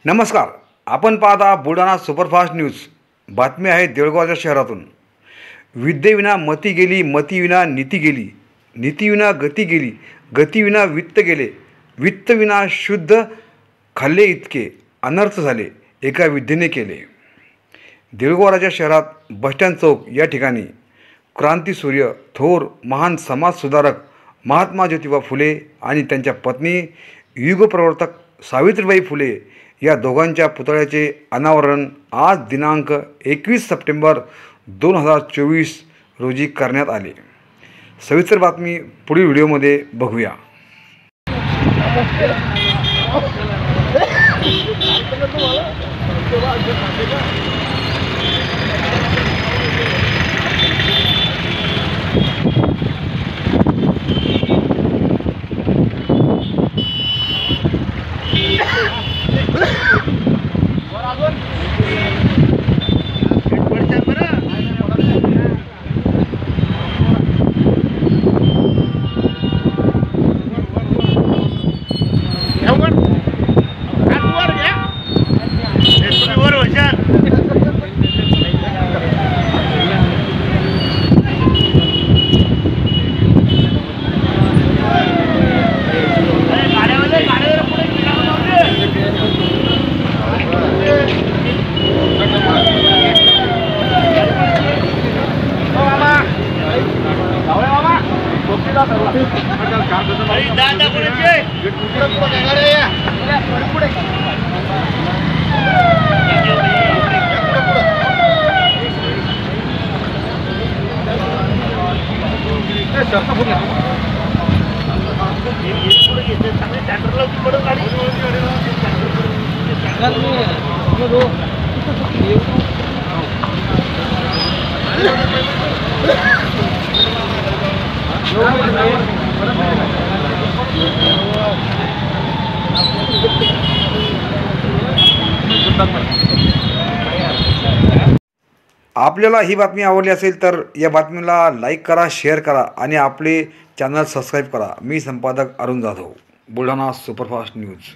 नमस्कार, आपण पाहता बुलढाणा सुपरफास्ट न्यूज। बातमी आहे देऊळगावच्या शहरातून। विद्येविना मती गेली, मतीविना नीती गेली, नीतीविना गती गेली, गतीविना वित्त गेले, वित्तविना शुद्ध खाल्ले इतके अनर्थ झाले एका विद्येने केले। देऊळगावच्या शहरात बसस्टँड चौक या ठिकाणी क्रांतीसूर्य थोर महान समाजसुधारक महात्मा ज्योतिबा फुले आणि त्यांच्या पत्नी युगप्रवर्तक सावित्रीबाई फुले या दोघांच्या पुतळ्याचे अनावरण आज दिनांक 21 सप्टेंबर 2024 रोजी करण्यात आले। सविस्तर बातमी पुढील व्हिडिओमध्ये बघूया। आपल्याला ही बातमी आवडली असेल तर या बातमीला लाईक करा, शेअर करा आणि आपले चॅनल सबस्क्राईब करा। मी संपादक अरुण जाधव, बुलढाणा सुपरफास्ट न्यूज।